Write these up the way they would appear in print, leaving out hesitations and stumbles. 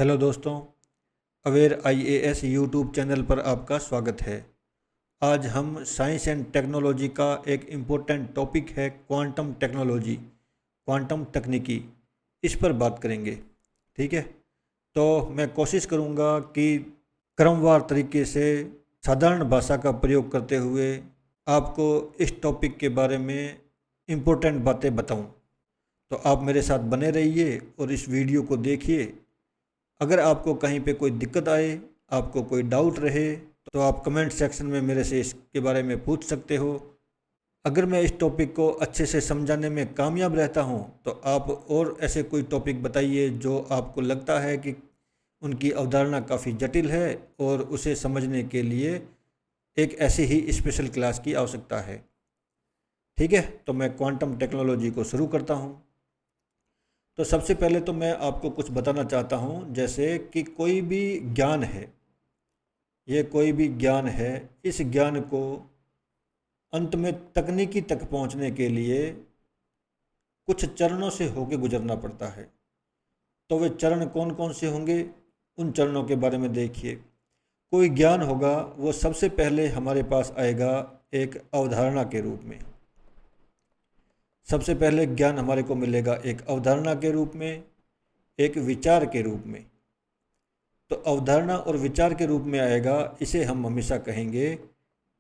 Hello दोस्तों, aware IAS YouTube channel पर आपका स्वागत है। आज हम साइंस एंड टेक्नोलॉजी का एक इम्पोर्टेंट टॉपिक है क्वांटम टेक्नोलॉजी, क्वांटम तकनीकी, इस पर बात करेंगे। ठीक है, तो मैं कोशिश करूँगा कि क्रमवार तरीके से साधारण भाषा का प्रयोग करते हुए आपको इस टॉपिक के बारे में इम्पोर्टेंट बातें बताऊँ। तो आप मेरे साथ बने रहिए और इस वीडियो को देखिए। अगर आपको कहीं पे कोई दिक्कत आए, आपको कोई डाउट रहे, तो आप कमेंट सेक्शन में मेरे से इसके बारे में पूछ सकते हो। अगर मैं इस टॉपिक को अच्छे से समझाने में कामयाब रहता हूँ तो आप और ऐसे कोई टॉपिक बताइए जो आपको लगता है कि उनकी अवधारणा काफ़ी जटिल है और उसे समझने के लिए एक ऐसी ही स्पेशल क्लास की आवश्यकता है। ठीक है, तो मैं क्वांटम टेक्नोलॉजी को शुरू करता हूँ। तो सबसे पहले तो मैं आपको कुछ बताना चाहता हूँ, जैसे कि कोई भी ज्ञान है, ये कोई भी ज्ञान है, इस ज्ञान को अंत में तकनीकी तक पहुँचने के लिए कुछ चरणों से होके गुजरना पड़ता है। तो वे चरण कौन कौन से होंगे, उन चरणों के बारे में देखिए। कोई ज्ञान होगा वो सबसे पहले हमारे पास आएगा एक अवधारणा के रूप में। सबसे पहले ज्ञान हमारे को मिलेगा एक अवधारणा के रूप में, एक विचार के रूप में। तो अवधारणा और विचार के रूप में आएगा, इसे हम हमेशा कहेंगे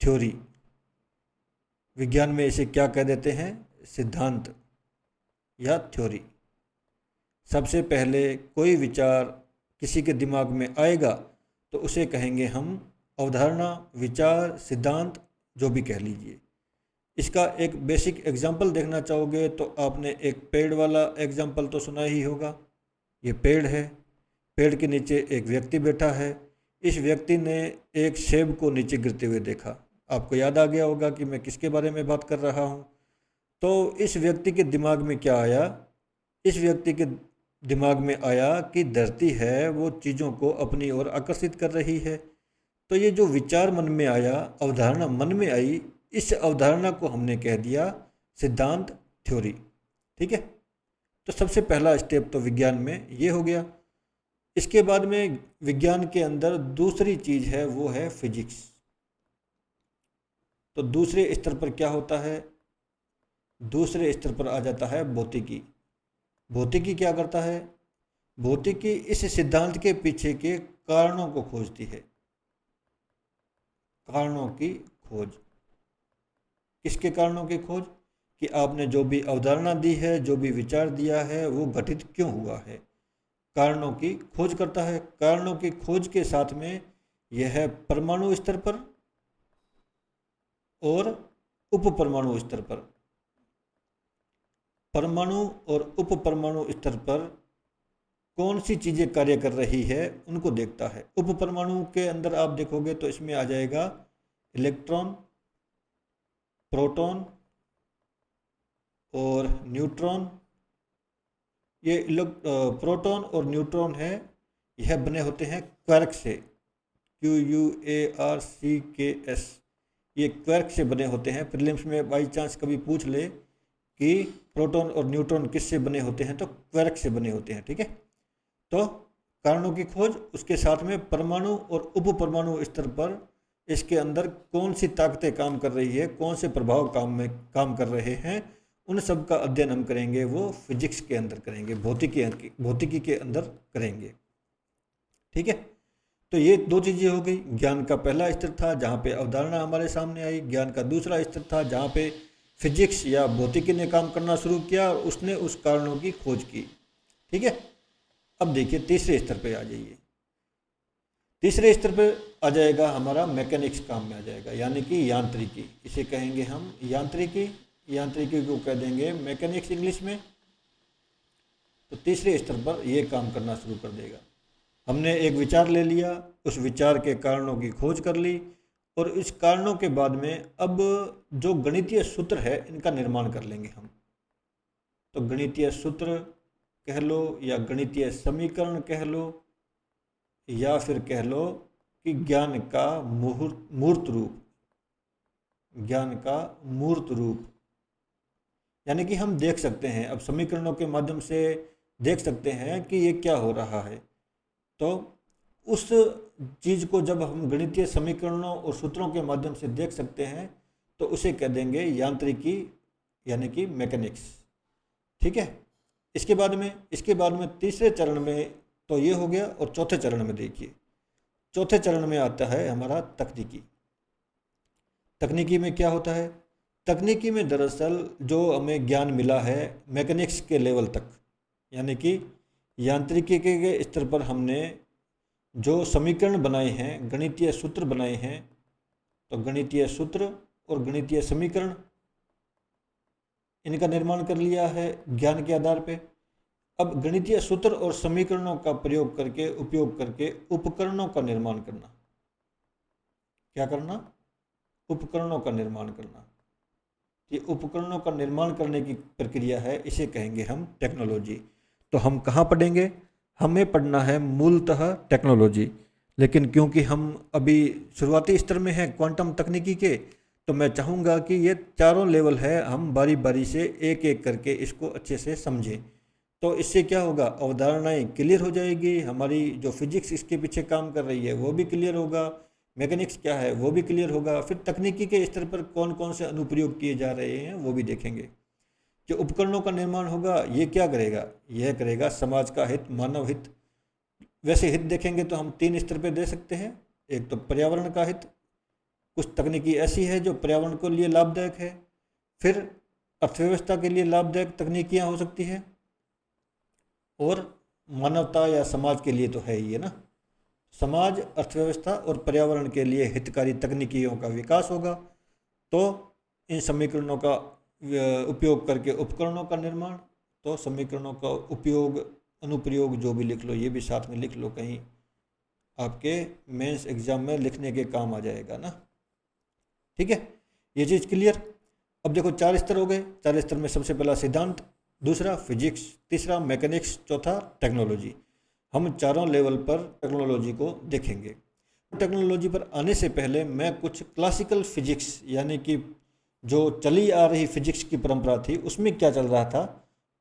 थ्योरी। विज्ञान में इसे क्या कह देते हैं, सिद्धांत या थ्योरी। सबसे पहले कोई विचार किसी के दिमाग में आएगा तो उसे कहेंगे हम अवधारणा, विचार, सिद्धांत, जो भी कह लीजिए। इसका एक बेसिक एग्जाम्पल देखना चाहोगे तो आपने एक पेड़ वाला एग्जाम्पल तो सुना ही होगा। ये पेड़ है, पेड़ के नीचे एक व्यक्ति बैठा है। इस व्यक्ति ने एक सेब को नीचे गिरते हुए देखा। आपको याद आ गया होगा कि मैं किसके बारे में बात कर रहा हूँ। तो इस व्यक्ति के दिमाग में क्या आया, इस व्यक्ति के दिमाग में आया कि धरती है वो चीज़ों को अपनी ओर आकर्षित कर रही है। तो ये जो विचार मन में आया, अवधारणा मन में आई, इस अवधारणा को हमने कह दिया सिद्धांत, थ्योरी। ठीक है, तो सबसे पहला स्टेप तो विज्ञान में ये हो गया। इसके बाद में विज्ञान के अंदर दूसरी चीज़ है, वो है फिजिक्स। तो दूसरे स्तर पर क्या होता है, दूसरे स्तर पर आ जाता है भौतिकी। भौतिकी क्या करता है, भौतिकी इस सिद्धांत के पीछे के कारणों को खोजती है। कारणों की खोज, किसके कारणों की खोज, कि आपने जो भी अवधारणा दी है, जो भी विचार दिया है, वो घटित क्यों हुआ है। कारणों की खोज करता है। कारणों की खोज के साथ में यह है परमाणु स्तर पर और उप परमाणु स्तर पर। परमाणु और उप परमाणु स्तर पर कौन सी चीज़ें कार्य कर रही है उनको देखता है। उप परमाणु के अंदर आप देखोगे तो इसमें आ जाएगा इलेक्ट्रॉन, प्रोटॉन और न्यूट्रॉन। ये प्रोटॉन और न्यूट्रॉन है, यह बने होते हैं क्वार्क से, QUARCKS। ये क्वार्क से बने होते हैं। प्रीलिम्स में बाई चांस कभी पूछ ले कि प्रोटॉन और न्यूट्रॉन किससे बने होते हैं, तो क्वार्क से बने होते हैं। ठीक है, तो कारणों की खोज, उसके साथ में परमाणु और उप परमाणु स्तर पर इसके अंदर कौन सी ताकतें काम कर रही है, कौन से प्रभाव काम कर रहे हैं, उन सब का अध्ययन हम करेंगे, वो फिजिक्स के अंदर करेंगे, भौतिकी के अंदर करेंगे। ठीक है, तो ये दो चीज़ें हो गई। ज्ञान का पहला स्तर था जहाँ पे अवधारणा हमारे सामने आई। ज्ञान का दूसरा स्तर था जहाँ पे फिजिक्स या भौतिकी ने काम करना शुरू किया और उसने उस कारणों की खोज की। ठीक है, अब देखिए तीसरे स्तर पे आ जाइए। तीसरे स्तर पे आ जाएगा हमारा मैकेनिक्स काम में आ जाएगा, यानी कि यांत्रिकी। इसे कहेंगे हम यांत्रिकी, यांत्रिकी को कह देंगे मैकेनिक्स इंग्लिश में। तो तीसरे स्तर पर यह काम करना शुरू कर देगा। हमने एक विचार ले लिया, उस विचार के कारणों की खोज कर ली और इस कारणों के बाद में अब जो गणितीय सूत्र है इनका निर्माण कर लेंगे हम। तो गणितीय सूत्र कह लो या गणितीय समीकरण कह लो या फिर कह लो कि ज्ञान का मूर्त रूप, ज्ञान का मूर्त रूप। यानी कि हम देख सकते हैं, अब समीकरणों के माध्यम से देख सकते हैं कि ये क्या हो रहा है। तो उस चीज़ को जब हम गणितीय समीकरणों और सूत्रों के माध्यम से देख सकते हैं तो उसे कह देंगे यांत्रिकी, यानी कि मैकेनिक्स। ठीक है। इसके बाद में तीसरे चरण में तो ये हो गया, और चौथे चरण में देखिए, चौथे चरण में आता है हमारा तकनीकी। तकनीकी में क्या होता है? तकनीकी में दरअसल जो हमें ज्ञान मिला है मैकेनिक्स के लेवल तक, यानी कि यांत्रिकी के स्तर पर हमने जो समीकरण बनाए हैं, गणितीय सूत्र बनाए हैं, तो गणितीय सूत्र और गणितीय समीकरण इनका निर्माण कर लिया है ज्ञान के आधार पे। अब गणितीय सूत्र और समीकरणों का उपयोग करके उपकरणों का निर्माण करना। क्या करना? उपकरणों का निर्माण करना। ये उपकरणों का निर्माण करने की प्रक्रिया है, इसे कहेंगे हम टेक्नोलॉजी। तो हम कहाँ पढ़ेंगे? हमें पढ़ना है मूलतः टेक्नोलॉजी, लेकिन क्योंकि हम अभी शुरुआती स्तर में हैं क्वांटम तकनीकी के, तो मैं चाहूँगा कि ये चारों लेवल है, हम बारी बारी से एक एक करके इसको अच्छे से समझें। तो इससे क्या होगा? अवधारणाएं क्लियर हो जाएगी, हमारी जो फिजिक्स इसके पीछे काम कर रही है वो भी क्लियर होगा, मैकेनिक्स क्या है वो भी क्लियर होगा। फिर तकनीकी के स्तर पर कौन कौन से अनुप्रयोग किए जा रहे हैं वो भी देखेंगे। जो उपकरणों का निर्माण होगा ये क्या करेगा? यह करेगा समाज का हित, मानव हित। वैसे हित देखेंगे तो हम 3 स्तर पे दे सकते हैं। एक तो पर्यावरण का हित, कुछ तकनीकी ऐसी है जो पर्यावरण के लिए लाभदायक है। फिर अर्थव्यवस्था के लिए लाभदायक तकनीकियाँ हो सकती हैं, और मानवता या समाज के लिए तो है ही है ना। समाज, अर्थव्यवस्था और पर्यावरण के लिए हितकारी तकनीकियों का विकास होगा, तो इन समीकरणों का उपयोग करके उपकरणों का निर्माण। तो समीकरणों का उपयोग, अनुप्रयोग जो भी लिख लो, ये भी साथ में लिख लो, कहीं आपके मेंस एग्जाम में लिखने के काम आ जाएगा ना। ठीक है, ये चीज़ क्लियर। अब देखो 4 स्तर हो गए। 4 स्तर में सबसे पहला सिद्धांत, दूसरा फिजिक्स, तीसरा मैकेनिक्स, चौथा टेक्नोलॉजी। हम चारों लेवल पर टेक्नोलॉजी को देखेंगे। टेक्नोलॉजी पर आने से पहले मैं कुछ क्लासिकल फिजिक्स, यानी कि जो चली आ रही फिजिक्स की परंपरा थी उसमें क्या चल रहा था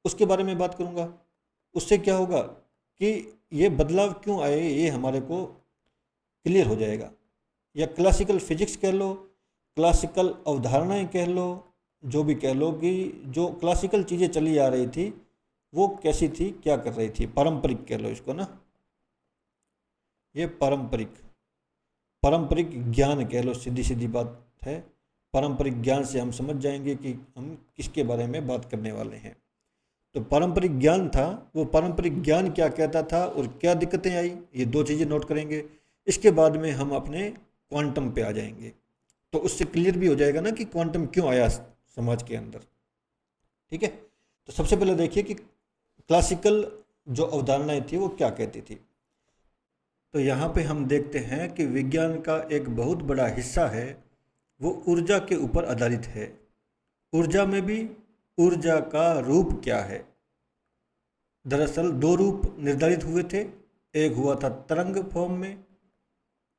उसके बारे में बात करूंगा। उससे क्या होगा कि ये बदलाव क्यों आए ये हमारे को क्लियर हो जाएगा। या क्लासिकल फिजिक्स कह लो, क्लासिकल अवधारणाएं कह लो, जो भी कह लो, कि जो क्लासिकल चीज़ें चली आ रही थी वो कैसी थी, क्या कर रही थी, पारंपरिक कह लो इसको ना। ये पारंपरिक ज्ञान कह लो, सीधी सीधी बात है। पारंपरिक ज्ञान से हम समझ जाएंगे कि हम किसके बारे में बात करने वाले हैं। तो पारंपरिक ज्ञान था, वो पारंपरिक ज्ञान क्या कहता था और क्या दिक्कतें आई, ये 2 चीज़ें नोट करेंगे। इसके बाद में हम अपने क्वांटम पे आ जाएंगे, तो उससे क्लियर भी हो जाएगा ना कि क्वांटम क्यों आया समाज के अंदर। ठीक है, तो सबसे पहले देखिए कि क्लासिकल जो अवधारणाएं थी वो क्या कहती थी। तो यहाँ पे हम देखते हैं कि विज्ञान का एक बहुत बड़ा हिस्सा है वो ऊर्जा के ऊपर आधारित है। ऊर्जा में भी ऊर्जा का रूप क्या है? दरअसल 2 रूप निर्धारित हुए थे। एक हुआ था तरंग फॉर्म में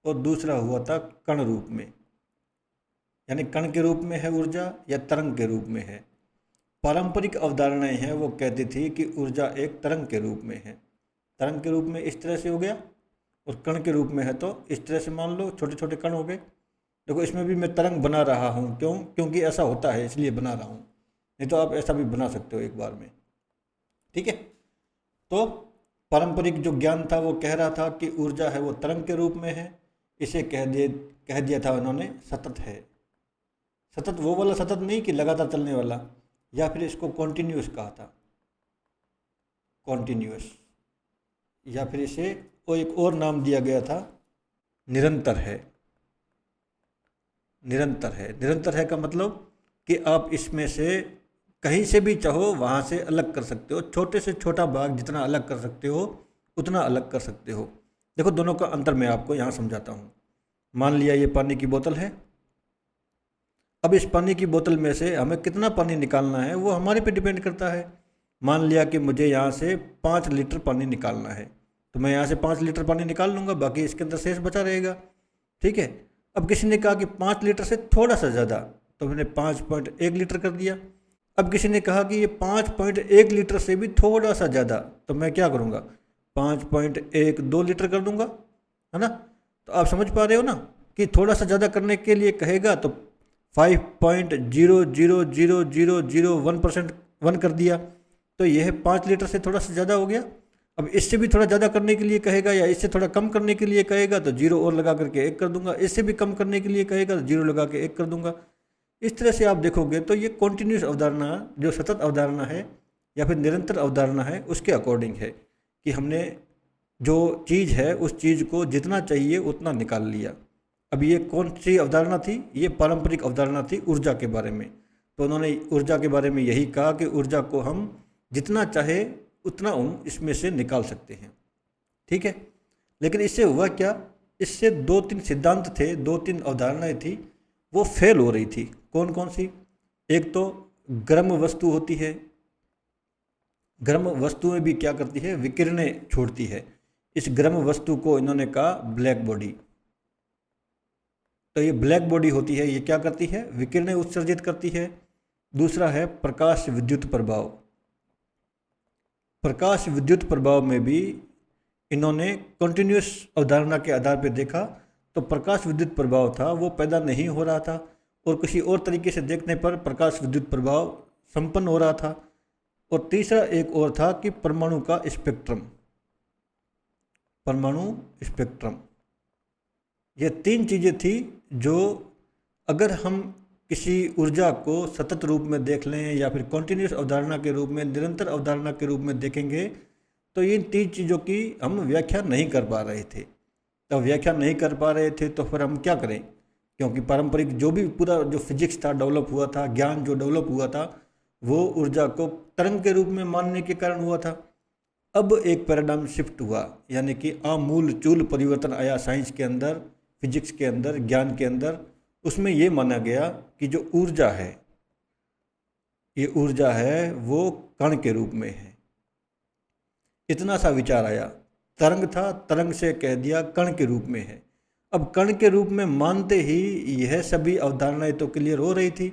और दूसरा हुआ था कण रूप में। यानी कण के रूप में है ऊर्जा या तरंग के रूप में है। पारंपरिक अवधारणाएं हैं वो कहती थी कि ऊर्जा एक तरंग के रूप में है। तरंग के रूप में इस तरह से हो गया, और कण के रूप में है तो इस तरह से, मान लो छोटे छोटे कण हो गए। देखो इसमें भी मैं तरंग बना रहा हूँ, क्यों? क्योंकि ऐसा होता है इसलिए बना रहा हूँ, नहीं तो आप ऐसा भी बना सकते हो एक बार में। ठीक है, तो पारंपरिक जो ज्ञान था वो कह रहा था कि ऊर्जा है वो तरंग के रूप में है। इसे कह दिया था उन्होंने सतत है। सतत वो वाला सतत नहीं कि लगातार चलने वाला, या फिर इसको कॉन्टिन्यूस कहा था, कॉन्टिन्यूस। या फिर इसे वो एक और नाम दिया गया था, निरंतर है। निरंतर है, निरंतर है का मतलब कि आप इसमें से कहीं से भी चाहो वहाँ से अलग कर सकते हो। छोटे से छोटा भाग जितना अलग कर सकते हो उतना अलग कर सकते हो। देखो दोनों का अंतर मैं आपको यहाँ समझाता हूँ। मान लिया ये पानी की बोतल है। अब इस पानी की बोतल में से हमें कितना पानी निकालना है वो हमारे पे डिपेंड करता है। मान लिया कि मुझे यहाँ से 5 लीटर पानी निकालना है, तो मैं यहाँ से 5 लीटर पानी निकाल लूँगा, बाकी इसके अंदर शेष बचा रहेगा। ठीक है, अब किसी ने कहा कि 5 लीटर से थोड़ा सा ज़्यादा, तो मैंने 5.1 लीटर कर दिया। अब किसी ने कहा कि ये 5.1 लीटर से भी थोड़ा सा ज़्यादा, तो मैं क्या करूँगा? 5.12 लीटर कर दूंगा, है ना। तो आप समझ पा रहे हो ना कि थोड़ा सा ज़्यादा करने के लिए कहेगा तो 5.0000001% वन कर दिया, तो यह 5 लीटर से थोड़ा सा ज़्यादा हो गया। अब इससे भी थोड़ा ज़्यादा करने के लिए कहेगा या इससे थोड़ा कम करने के लिए कहेगा तो 0 और लगा करके 1 कर दूंगा, इससे भी कम करने के लिए कहेगा तो 0 लगा के 1 कर दूंगा। इस तरह से आप देखोगे तो ये कॉन्टिन्यूस अवधारणा, जो सतत अवधारणा है या फिर निरंतर अवधारणा है, उसके अकॉर्डिंग है कि हमने जो चीज़ है उस चीज़ को जितना चाहिए उतना निकाल लिया। अब ये कौन सी अवधारणा थी? ये पारंपरिक अवधारणा थी ऊर्जा के बारे में। तो उन्होंने ऊर्जा के बारे में यही कहा कि ऊर्जा को हम जितना चाहे उतना हम इसमें से निकाल सकते हैं, ठीक है। लेकिन इससे हुआ क्या? इससे 2-3 सिद्धांत थे, 2-3 अवधारणाएं थी, वो फेल हो रही थी। कौन कौन सी? एक तो गर्म वस्तु होती है, गर्म वस्तु में भी क्या करती है? विकिरणें छोड़ती है। इस गर्म वस्तु को इन्होंने कहा ब्लैक बॉडी। तो ये ब्लैक बॉडी होती है, ये क्या करती है? विकिरणें उत्सर्जित करती है। दूसरा है प्रकाश विद्युत प्रभाव। प्रकाश विद्युत प्रभाव में भी इन्होंने कंटिन्यूस अवधारणा के आधार पर देखा, तो प्रकाश विद्युत प्रभाव था वो पैदा नहीं हो रहा था, और किसी और तरीके से देखने पर प्रकाश विद्युत प्रभाव संपन्न हो रहा था। और तीसरा एक और था कि परमाणु का स्पेक्ट्रम, परमाणु स्पेक्ट्रम। ये 3 चीज़ें थी जो अगर हम किसी ऊर्जा को सतत रूप में देख लें या फिर कॉन्टिन्यूस अवधारणा के रूप में, निरंतर अवधारणा के रूप में देखेंगे, तो इन 3 चीज़ों की हम व्याख्या नहीं कर पा रहे थे। तो व्याख्या नहीं कर पा रहे थे तो फिर हम क्या करें? क्योंकि पारंपरिक जो भी पूरा जो फिजिक्स था डेवलप हुआ था, ज्ञान जो डेवलप हुआ था, वो ऊर्जा को तरंग के रूप में मानने के कारण हुआ था। अब एक पैराडाइम शिफ्ट हुआ, यानी कि आमूल-चूल परिवर्तन आया साइंस के अंदर, फिजिक्स के अंदर, ज्ञान के अंदर। उसमें ये माना गया कि जो ऊर्जा है, ये ऊर्जा है वो कण के रूप में है। इतना सा विचार आया। तरंग था, तरंग से कह दिया कण के रूप में है। अब कण के रूप में मानते ही यह सभी अवधारणाएं तो क्लियर हो रही थी,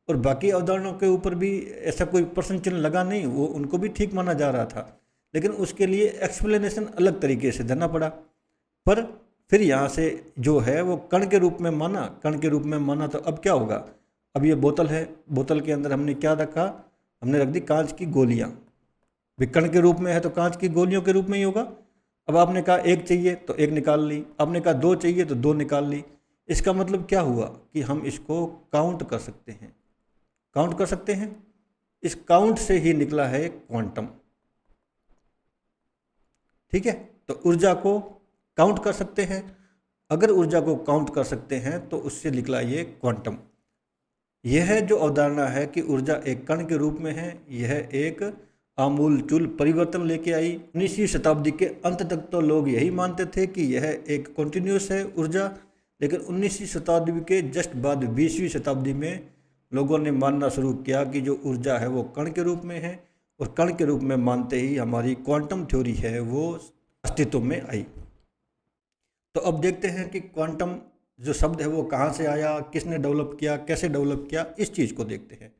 और बाकी अवधारणाओं के ऊपर भी ऐसा कोई प्रश्न चिन्ह लगा नहीं, वो उनको भी ठीक माना जा रहा था। लेकिन उसके लिए एक्सप्लेनेशन अलग तरीके से देना पड़ा। पर फिर यहाँ से जो है वो कण के रूप में माना, कण के रूप में माना, तो अब क्या होगा? अब ये बोतल है, बोतल के अंदर हमने क्या रखा? हमने रख दी कांच की गोलियाँ। कण के रूप में है तो कांच की गोलियों के रूप में ही होगा। अब आपने कहा 1 चाहिए तो 1 निकाल ली, आपने कहा 2 चाहिए तो 2 निकाल ली। इसका मतलब क्या हुआ कि हम इसको काउंट कर सकते हैं, काउंट कर सकते हैं। इस काउंट से ही निकला है क्वांटम, ठीक है। तो ऊर्जा को काउंट कर सकते हैं। अगर ऊर्जा को काउंट कर सकते हैं तो उससे निकला ये क्वांटम। यह जो अवधारणा है कि ऊर्जा एक कण के रूप में है, यह एक आमूल-चूल परिवर्तन लेके आई। 19वीं शताब्दी के अंत तक तो लोग यही मानते थे कि यह एक कॉन्टिन्यूस है ऊर्जा, लेकिन 19वीं शताब्दी के जस्ट बाद 20वीं शताब्दी में लोगों ने मानना शुरू किया कि जो ऊर्जा है वो कण के रूप में है, और कण के रूप में मानते ही हमारी क्वांटम थ्योरी है वो अस्तित्व में आई। तो अब देखते हैं कि क्वांटम जो शब्द है वो कहाँ से आया, किसने डेवलप किया, कैसे डेवलप किया, इस चीज़ को देखते हैं,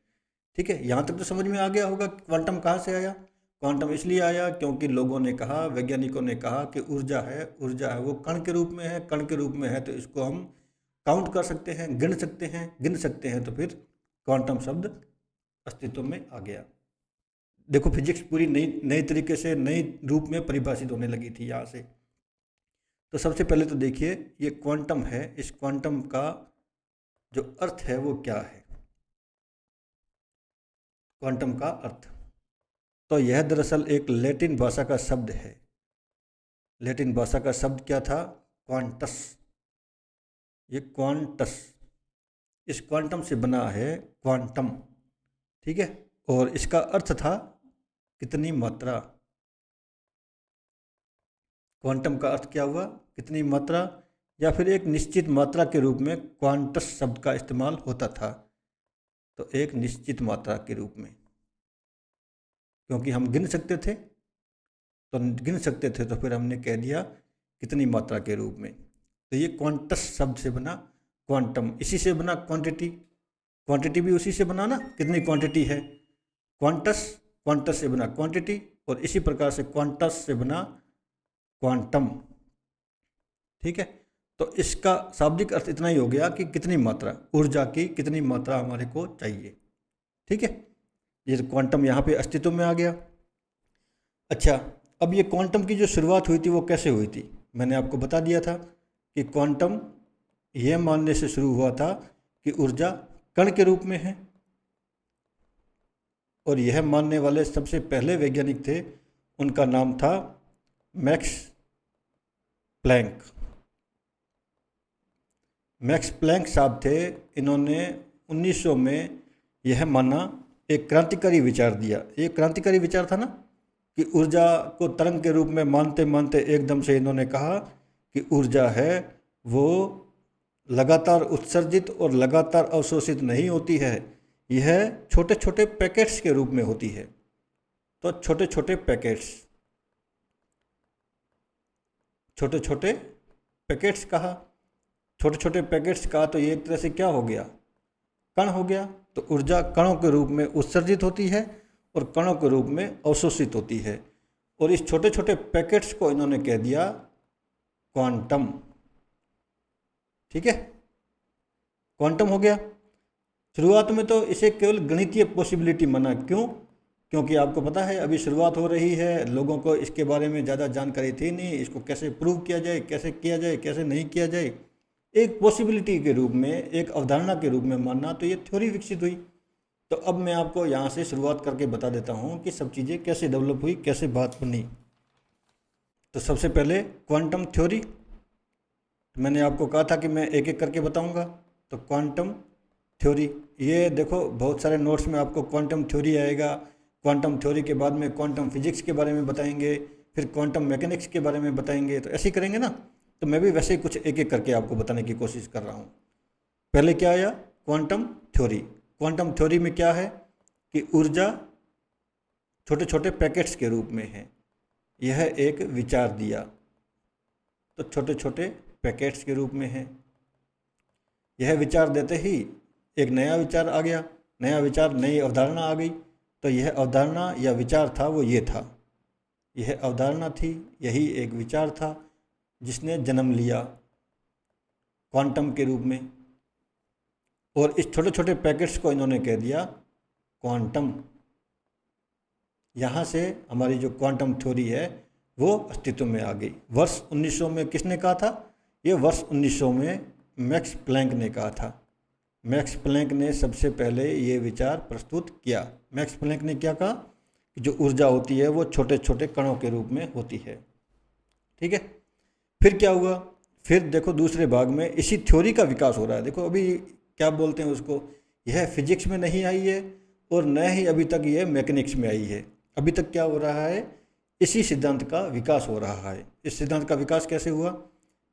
ठीक है। यहाँ तक तो समझ में आ गया होगा कि क्वांटम कहाँ से आया। क्वांटम इसलिए आया क्योंकि लोगों ने कहा, वैज्ञानिकों ने कहा कि ऊर्जा है वो कण के रूप में है, कण के रूप में है तो इसको हम काउंट कर सकते हैं, गिन सकते हैं, तो फिर क्वांटम शब्द अस्तित्व में आ गया। देखो फिजिक्स पूरी नई तरीके से, नई रूप में परिभाषित होने लगी थी यहाँ से। तो सबसे पहले तो देखिए ये क्वांटम है, इस क्वांटम का जो अर्थ है वो क्या है? क्वांटम का अर्थ, तो यह दरअसल एक लैटिन भाषा का शब्द है। लैटिन भाषा का शब्द क्या था? क्वांटस। ये क्वांटस, इस क्वांटम से बना है क्वांटम, ठीक है। और इसका अर्थ था कितनी मात्रा। क्वांटम का अर्थ क्या हुआ? कितनी मात्रा, या फिर एक निश्चित मात्रा के रूप में क्वांटस शब्द का इस्तेमाल होता था। तो एक निश्चित मात्रा के रूप में, क्योंकि हम गिन सकते थे, तो फिर हमने कह दिया कितनी मात्रा के रूप में। तो ये क्वांटस शब्द से बना क्वांटम, इसी से बना क्वांटिटी। क्वांटिटी भी उसी से बना ना, कितनी क्वांटिटी है। क्वांटस से बना क्वांटिटी, और इसी प्रकार से क्वांटस से बना क्वांटम। ठीक है, तो इसका शाब्दिक अर्थ इतना ही हो गया कि कितनी मात्रा, ऊर्जा की कितनी मात्रा हमारे को चाहिए। ठीक है, ये क्वांटम यहाँ पे अस्तित्व में आ गया। अच्छा, अब ये क्वांटम की जो शुरुआत हुई थी वो कैसे हुई थी? मैंने आपको बता दिया था कि क्वांटम ये मानने से शुरू हुआ था कि ऊर्जा कण के रूप में है, और यह मानने वाले सबसे पहले वैज्ञानिक थे, उनका नाम था मैक्स प्लैंक। मैक्स प्लैंक साहब थे, इन्होंने 1900 में यह माना, एक क्रांतिकारी विचार दिया। ये क्रांतिकारी विचार था ना कि ऊर्जा को तरंग के रूप में मानते मानते एकदम से इन्होंने कहा कि ऊर्जा है वो लगातार उत्सर्जित और लगातार अवशोषित नहीं होती है, यह छोटे छोटे पैकेट्स के रूप में होती है। तो छोटे छोटे पैकेट्स, छोटे छोटे पैकेट्स कहा, छोटे छोटे पैकेट्स कहा तो ये एक तरह से क्या हो गया, कण हो गया। तो ऊर्जा कणों के रूप में उत्सर्जित होती है और कणों के रूप में अवशोषित होती है, और इस छोटे छोटे पैकेट्स को इन्होंने कह दिया क्वांटम। ठीक है, क्वांटम हो गया। शुरुआत में तो इसे केवल गणितीय पॉसिबिलिटी माना। क्यों? क्योंकि आपको पता है अभी शुरुआत हो रही है, लोगों को इसके बारे में ज़्यादा जानकारी थी नहीं, इसको कैसे प्रूव किया जाए, कैसे किया जाए, कैसे नहीं किया जाए, एक पॉसिबिलिटी के रूप में, एक अवधारणा के रूप में मानना, तो ये थ्योरी विकसित हुई। तो अब मैं आपको यहाँ से शुरुआत करके बता देता हूँ कि सब चीज़ें कैसे डेवलप हुई, कैसे बात बनी। तो सबसे पहले क्वांटम थ्योरी, मैंने आपको कहा था कि मैं एक एक करके बताऊँगा। तो क्वांटम थ्योरी, ये देखो बहुत सारे नोट्स में आपको क्वांटम थ्योरी आएगा। क्वांटम थ्योरी के बाद में क्वांटम फिजिक्स के बारे में बताएंगे, फिर क्वांटम मैकेनिक्स के बारे में बताएंगे, तो ऐसे ही करेंगे ना। तो मैं भी वैसे ही कुछ एक एक करके आपको बताने की कोशिश कर रहा हूँ। पहले क्या आया? Quantum theory. क्वांटम थ्योरी में क्या है कि ऊर्जा छोटे छोटे पैकेट्स के रूप में है, यह एक विचार दिया। तो छोटे छोटे पैकेट्स के रूप में है, यह विचार देते ही एक नया विचार आ गया, नया विचार, नई अवधारणा आ गई। तो यह अवधारणा या विचार था वो ये था, यह अवधारणा थी, यही एक विचार था जिसने जन्म लिया क्वांटम के रूप में। और इस छोटे छोटे पैकेट्स को इन्होंने कह दिया क्वांटम। यहाँ से हमारी जो क्वांटम थ्योरी है वो अस्तित्व में आ गई। वर्ष 1900 में किसने कहा था? ये वर्ष 1900 में मैक्स प्लैंक ने कहा था। मैक्स प्लैंक ने सबसे पहले ये विचार प्रस्तुत किया। मैक्स प्लैंक ने क्या कहा कि जो ऊर्जा होती है वो छोटे छोटे कणों के रूप में होती है। ठीक है, फिर क्या हुआ? फिर देखो दूसरे भाग में इसी थ्योरी का विकास हो रहा है। देखो अभी क्या बोलते हैं उसको, यह फिजिक्स में नहीं आई है और न ही अभी तक यह मैकेनिक्स में आई है। अभी तक क्या हो रहा है? इसी सिद्धांत का विकास हो रहा है। इस सिद्धांत का विकास कैसे हुआ?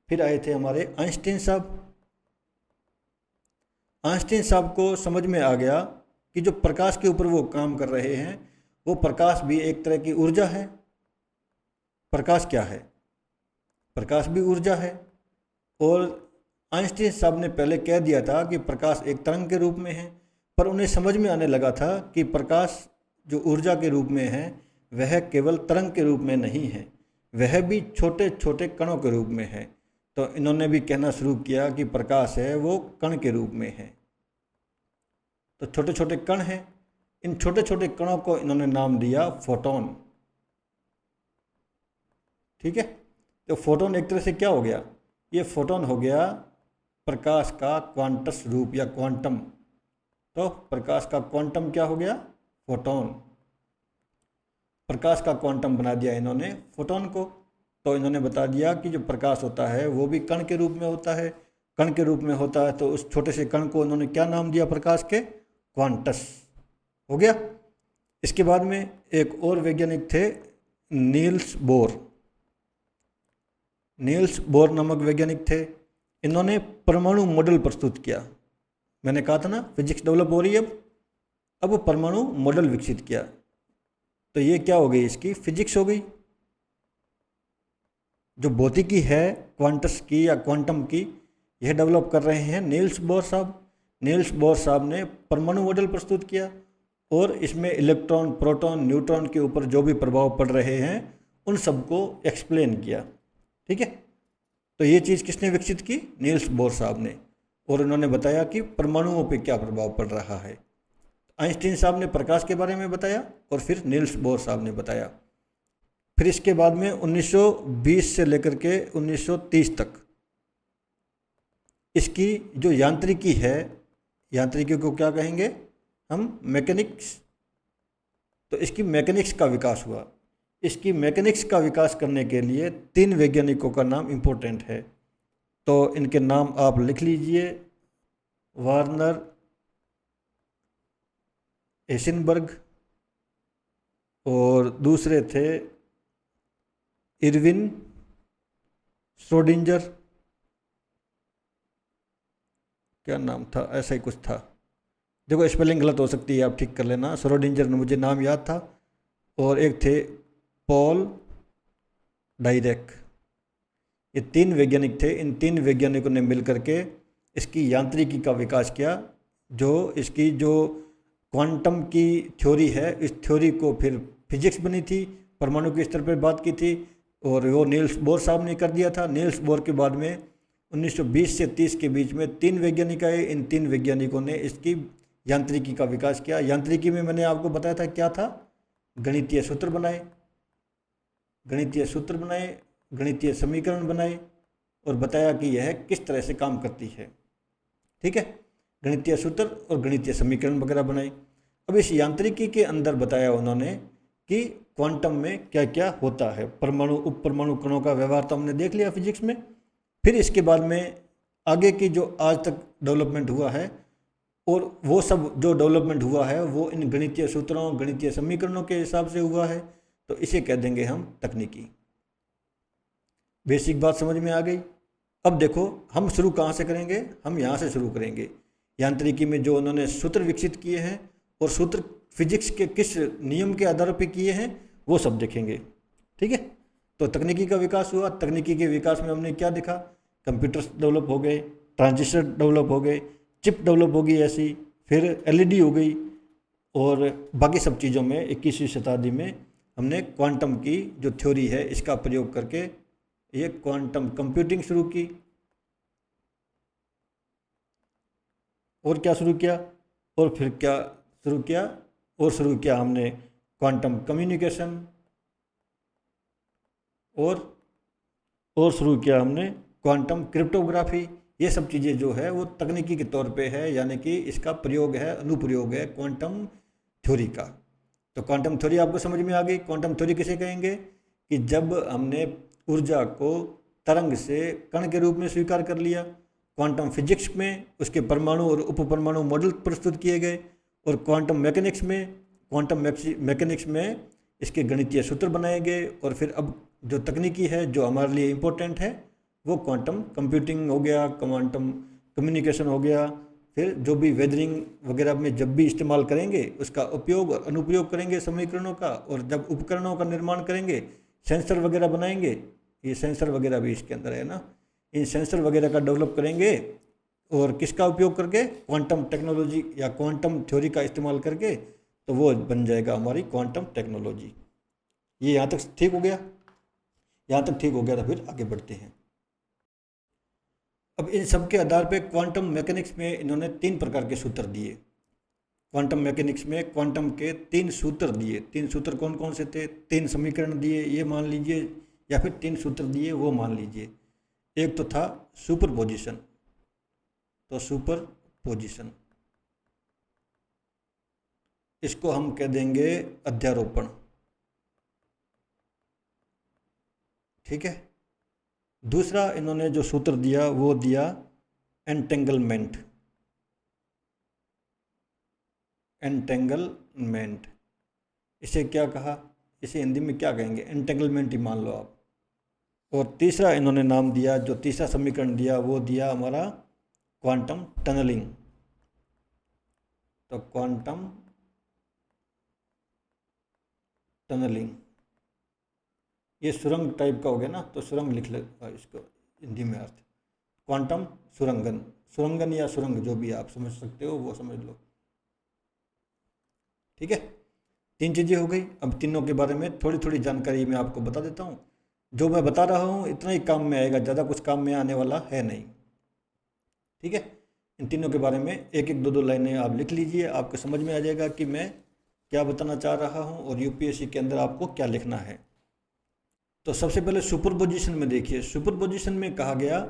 फिर आए थे हमारे आइंस्टीन साहब। आइंस्टीन साहब को समझ में आ गया कि जो प्रकाश के ऊपर वो काम कर रहे हैं, वो प्रकाश भी एक तरह की ऊर्जा है। प्रकाश क्या है? प्रकाश भी ऊर्जा है। और आइंस्टीन साहब ने पहले कह दिया था कि प्रकाश एक तरंग के रूप में है, पर उन्हें समझ में आने लगा था कि प्रकाश जो ऊर्जा के रूप में है वह केवल तरंग के रूप में नहीं है, वह भी छोटे छोटे कणों के रूप में है। तो इन्होंने भी कहना शुरू किया कि प्रकाश है वो कण के रूप में है। तो छोटे छोटे कण हैं, इन छोटे छोटे कणों को इन्होंने नाम दिया फोटोन। ठीक है, तो फोटोन एक तरह से क्या हो गया? ये फोटोन हो गया प्रकाश का क्वांटस रूप या क्वांटम। तो प्रकाश का क्वांटम क्या हो गया? फोटोन। प्रकाश का क्वांटम बना दिया इन्होंने फोटोन को। तो इन्होंने बता दिया कि जो प्रकाश होता है वो भी कण के रूप में होता है। कण के रूप में होता है तो उस छोटे से कण को इन्होंने क्या नाम दिया प्रकाश के? क्वांटस। हो गया। इसके बाद में एक और वैज्ञानिक थे नील्स बोर। नील्स बोर नामक वैज्ञानिक थे। इन्होंने परमाणु मॉडल प्रस्तुत किया। मैंने कहा था ना फिजिक्स डेवलप हो रही है, अब परमाणु मॉडल विकसित किया। तो ये क्या हो गई? इसकी फिजिक्स हो गई। जो भौतिकी है क्वांटस की या क्वांटम की, यह डेवलप कर रहे हैं नील्स बोर साहब। नील्स बोर साहब ने परमाणु मॉडल प्रस्तुत किया और इसमें इलेक्ट्रॉन, प्रोटॉन, न्यूट्रॉन के ऊपर जो भी प्रभाव पड़ रहे हैं उन सबको एक्सप्लेन किया। ठीक है। तो ये चीज़ किसने विकसित की? नील्स बोर साहब ने। और उन्होंने बताया कि परमाणुओं पे क्या प्रभाव पड़ रहा है। आइंस्टीन साहब ने प्रकाश के बारे में बताया और फिर नील्स बोर साहब ने बताया। फिर इसके बाद में 1920 से लेकर के 1930 तक इसकी जो यांत्रिकी है, यांत्रिकी को क्या कहेंगे हम? मैकेनिक्स। तो इसकी मैकेनिक्स का विकास हुआ। इसकी मैकेनिक्स का विकास करने के लिए 3 वैज्ञानिकों का नाम इम्पोर्टेंट है। तो इनके नाम आप लिख लीजिए। वार्नर हेसिनबर्ग और दूसरे थे इरविन श्रोडिंजर, क्या नाम था, ऐसा ही कुछ था। देखो स्पेलिंग गलत हो सकती है, आप ठीक कर लेना। श्रोडिंजर ने मुझे नाम याद था। और एक थे पॉल डायरेक। ये 3 वैज्ञानिक थे। इन 3 वैज्ञानिकों ने मिलकर के इसकी यांत्रिकी का विकास किया। जो इसकी जो क्वांटम की थ्योरी है, इस थ्योरी को फिर फिजिक्स बनी थी, परमाणु के स्तर पर बात की थी, और वो नील्स बोर साहब ने कर दिया था। नील्स बोर के बाद में 1920 से 30 के बीच में 3 वैज्ञानिक आए। इन 3 वैज्ञानिकों ने इसकी यांत्रिकी का विकास किया। यांत्रिकी में मैंने आपको बताया था क्या था? गणितीय सूत्र बनाए, गणितीय सूत्र बनाए, गणितीय समीकरण बनाए और बताया कि यह किस तरह से काम करती है। ठीक है, गणितीय सूत्र और गणितीय समीकरण वगैरह बनाए। अब इस यांत्रिकी के अंदर बताया उन्होंने कि क्वांटम में क्या क्या होता है। परमाणु उप परमाणु कणों का व्यवहार तो हमने देख लिया फिजिक्स में। फिर इसके बाद में आगे की जो आज तक डेवलपमेंट हुआ है, और वो सब जो डेवलपमेंट हुआ है वो इन गणितीय सूत्रों, गणितीय समीकरणों के हिसाब से हुआ है। तो इसे कह देंगे हम तकनीकी। बेसिक बात समझ में आ गई। अब देखो हम शुरू कहाँ से करेंगे? हम यहाँ से शुरू करेंगे। यांत्रिकी में जो उन्होंने सूत्र विकसित किए हैं और सूत्र फिजिक्स के किस नियम के आधार पर किए हैं वो सब देखेंगे। ठीक है, तो तकनीकी का विकास हुआ। तकनीकी के विकास में हमने क्या देखा? कंप्यूटर्स डेवलप हो गए, ट्रांजिस्टर डेवलप हो गए, चिप डेवलप हो गई ऐसी, फिर एलईडी हो गई, और बाकी सब चीज़ों में 21वीं शताब्दी में हमने क्वांटम की जो थ्योरी है इसका प्रयोग करके ये क्वांटम कंप्यूटिंग शुरू की। और क्या शुरू किया? और फिर क्या शुरू किया? और शुरू किया हमने क्वांटम कम्युनिकेशन, और शुरू किया हमने क्वांटम क्रिप्टोग्राफी। ये सब चीज़ें जो है वो तकनीकी के तौर पे है, यानी कि इसका प्रयोग है, अनुप्रयोग है क्वांटम थ्योरी का। तो क्वांटम थ्योरी आपको समझ में आ गई। क्वांटम थ्योरी किसे कहेंगे? कि जब हमने ऊर्जा को तरंग से कण के रूप में स्वीकार कर लिया। क्वांटम फिजिक्स में उसके परमाणु और उपपरमाणु मॉडल प्रस्तुत किए गए, और क्वांटम मैकेनिक्स में इसके गणितीय सूत्र बनाए गए। और फिर अब जो तकनीकी है जो हमारे लिए इम्पोर्टेंट है वो क्वांटम कंप्यूटिंग हो गया, क्वांटम कम्युनिकेशन हो गया। फिर जो भी वेदरिंग वगैरह में जब भी इस्तेमाल करेंगे उसका उपयोग और अनुप्रयोग करेंगे समीकरणों का, और जब उपकरणों का निर्माण करेंगे, सेंसर वगैरह बनाएंगे, ये सेंसर वगैरह भी इसके अंदर है ना, इन सेंसर वगैरह का डेवलप करेंगे, और किसका उपयोग करके? क्वांटम टेक्नोलॉजी या क्वांटम थ्योरी का इस्तेमाल करके, तो वो बन जाएगा हमारी क्वांटम टेक्नोलॉजी। ये यहाँ तक ठीक हो गया? यहाँ तक ठीक हो गया तो फिर आगे बढ़ते हैं। अब इन सब के आधार पे क्वांटम मैकेनिक्स में इन्होंने 3 प्रकार के सूत्र दिए। क्वांटम मैकेनिक्स में क्वांटम के 3 सूत्र दिए। 3 सूत्र कौन कौन से थे? 3 समीकरण दिए ये मान लीजिए, या फिर 3 सूत्र दिए वो मान लीजिए। एक तो था सुपरपोजिशन, तो सुपरपोजिशन इसको हम कह देंगे अध्यारोपण। ठीक है। दूसरा इन्होंने जो सूत्र दिया वो दिया एंटेंगलमेंट। एंटेंगलमेंट इसे क्या कहा? इसे हिंदी में क्या कहेंगे? एंटेंगलमेंट ही मान लो आप। और तीसरा इन्होंने नाम दिया, जो तीसरा समीकरण दिया वो दिया हमारा क्वांटम टनलिंग। तो क्वांटम टनलिंग ये सुरंग टाइप का हो गया ना, तो सुरंग लिख ले इसको हिंदी में अर्थ। क्वांटम सुरंगन, सुरंगन या सुरंग जो भी आप समझ सकते हो वो समझ लो। ठीक है, 3 चीज़ें हो गई। अब तीनों के बारे में थोड़ी थोड़ी जानकारी मैं आपको बता देता हूँ। जो मैं बता रहा हूँ इतना ही काम में आएगा, ज़्यादा कुछ काम में आने वाला है नहीं। ठीक है, इन तीनों के बारे में एक एक दो दो लाइनें आप लिख लीजिए, आपको समझ में आ जाएगा कि मैं क्या बताना चाह रहा हूँ और यूपीएससी के अंदर आपको क्या लिखना है। तो सबसे पहले सुपरपोजिशन में देखिए, सुपरपोजिशन में कहा गया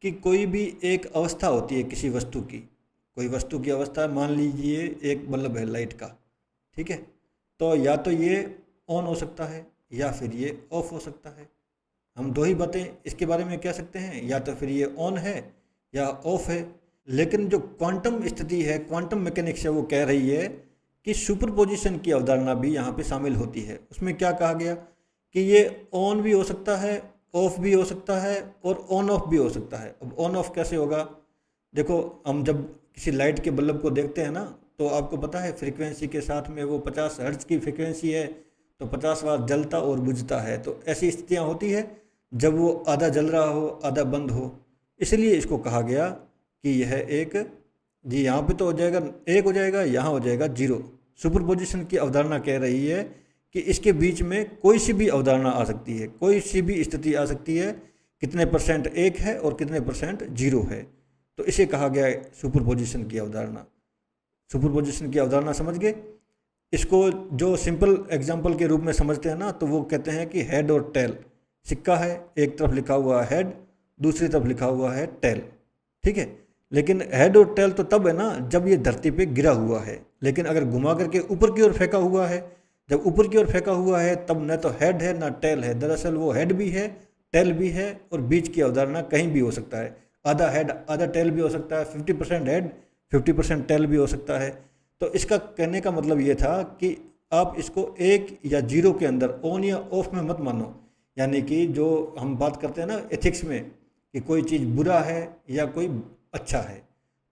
कि कोई भी एक अवस्था होती है किसी वस्तु की, कोई वस्तु की अवस्था, मान लीजिए एक बल्ब है लाइट का, ठीक है, तो या तो ये ऑन हो सकता है या फिर ये ऑफ हो सकता है। हम दो ही बातें इसके बारे में कह सकते हैं, या तो फिर ये ऑन है या ऑफ है। लेकिन जो क्वांटम स्थिति है, क्वांटम मैकेनिक्स है, वो कह रही है कि सुपरपोजिशन की अवधारणा भी यहाँ पे शामिल होती है। उसमें क्या कहा गया कि ये ऑन भी हो सकता है, ऑफ भी हो सकता है और ऑन ऑफ भी हो सकता है। अब ऑन ऑफ कैसे होगा? देखो, हम जब किसी लाइट के बल्ब को देखते हैं ना, तो आपको पता है फ्रीक्वेंसी के साथ में वो 50 हर्ट्ज की फ्रीक्वेंसी है, तो 50 बार जलता और बुझता है। तो ऐसी स्थितियाँ होती है जब वो आधा जल रहा हो आधा बंद हो। इसलिए इसको कहा गया कि यह एक, जी यहाँ पे तो हो जाएगा एक, हो जाएगा यहाँ हो जाएगा जीरो। सुपरपोजिशन की अवधारणा कह रही है कि इसके बीच में कोई सी भी अवधारणा आ सकती है, कोई सी भी स्थिति आ सकती है, कितने परसेंट एक है और कितने परसेंट जीरो है। तो इसे कहा गया है सुपरपोजिशन की अवधारणा। सुपरपोजिशन की अवधारणा समझ गए? इसको जो सिंपल एग्जांपल के रूप में समझते हैं ना, तो वो कहते हैं कि हेड और टेल, सिक्का है, एक तरफ लिखा हुआ है हेड, दूसरी तरफ लिखा हुआ है टेल, ठीक है। लेकिन हेड और टेल तो तब है ना जब ये धरती पे गिरा हुआ है, लेकिन अगर घुमा करके ऊपर की ओर फेंका हुआ है, जब ऊपर की ओर फेंका हुआ है तब न तो हेड है ना टेल है। दरअसल वो हेड भी है, टेल भी है, और बीच की अवधारणा कहीं भी हो सकता है। आधा हेड आधा टेल भी हो सकता है, 50% हेड 50% टेल भी हो सकता है। तो इसका कहने का मतलब ये था कि आप इसको एक या जीरो के अंदर, ऑन या ऑफ में मत मानो। यानी कि जो हम बात करते हैं ना एथिक्स में कि कोई चीज़ बुरा है या कोई अच्छा है,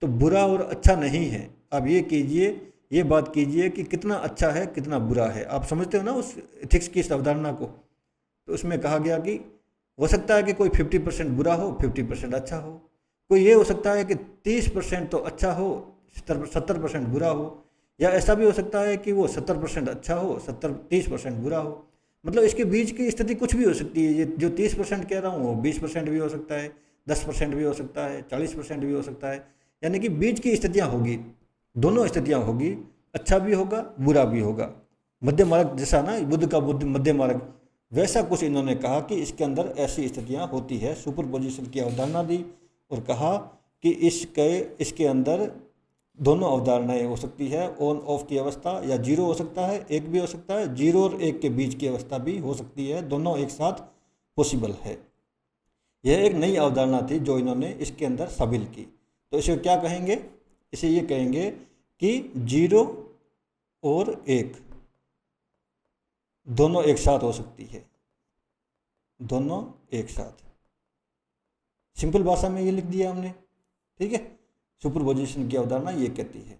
तो बुरा और अच्छा नहीं है। आप ये कीजिए, ये बात कीजिए कि कितना अच्छा है कितना बुरा है। आप समझते हो ना उस एथिक्स की इस अवधारणा को? तो उसमें कहा गया कि हो सकता है कि कोई 50% बुरा हो 50% अच्छा हो, कोई ये हो सकता है कि 30% तो अच्छा हो 70% बुरा हो, या ऐसा भी हो सकता है कि वो 70% अच्छा हो 30% बुरा हो। मतलब इसके बीच की स्थिति कुछ भी हो सकती है। ये जो 30% कह रहा हूँ वो 20% भी हो सकता है, 10% भी हो सकता है, 40% भी हो सकता है। यानी कि बीच की स्थितियाँ होगी, दोनों स्थितियाँ होगी, अच्छा भी होगा बुरा भी होगा। मध्य मार्ग जैसा ना, बुद्ध का बुद्ध मध्य मार्ग, वैसा कुछ इन्होंने कहा कि इसके अंदर ऐसी स्थितियाँ होती है। सुपरपोजिशन की अवधारणा दी और कहा कि इसके अंदर दोनों अवधारणाएं हो सकती है, ऑन ऑफ की अवस्था, या जीरो हो सकता है, एक भी हो सकता है, जीरो और एक के बीच की अवस्था भी हो सकती है, दोनों एक साथ पॉसिबल है। यह एक नई अवधारणा थी जो इन्होंने इसके अंदर शामिल की। तो इसे क्या कहेंगे? इसे ये कहेंगे कि जीरो और एक दोनों एक साथ हो सकती है, दोनों एक साथ। सिंपल भाषा में ये लिख दिया हमने, ठीक है। सुपरपोजिशन की अवधारणा ये कहती है।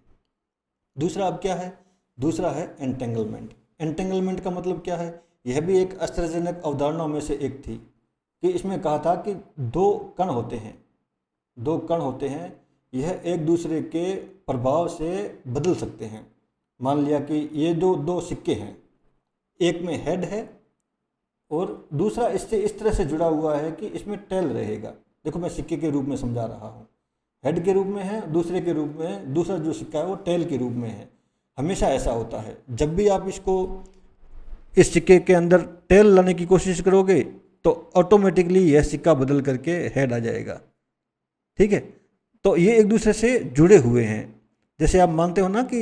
दूसरा अब क्या है? दूसरा है एंटेंगलमेंट। एंटेंगलमेंट का मतलब क्या है? यह भी एक आश्चर्यजनक अवधारणाओं में से एक थी कि इसमें कहा था कि दो कण होते हैं, दो कण होते हैं, यह एक दूसरे के प्रभाव से बदल सकते हैं। मान लिया कि ये जो दो सिक्के हैं, एक में हेड है और दूसरा इससे इस तरह से जुड़ा हुआ है कि इसमें टेल रहेगा। देखो, मैं सिक्के के रूप में समझा रहा हूँ, हेड के रूप में है, दूसरे के रूप में, दूसरा जो सिक्का है वो टेल के रूप में है। हमेशा ऐसा होता है, जब भी आप इसको इस सिक्के के अंदर टेल लाने की कोशिश करोगे तो ऑटोमेटिकली यह सिक्का बदल करके हेड आ जाएगा, ठीक है। तो ये एक दूसरे से जुड़े हुए हैं। जैसे आप मानते हो ना कि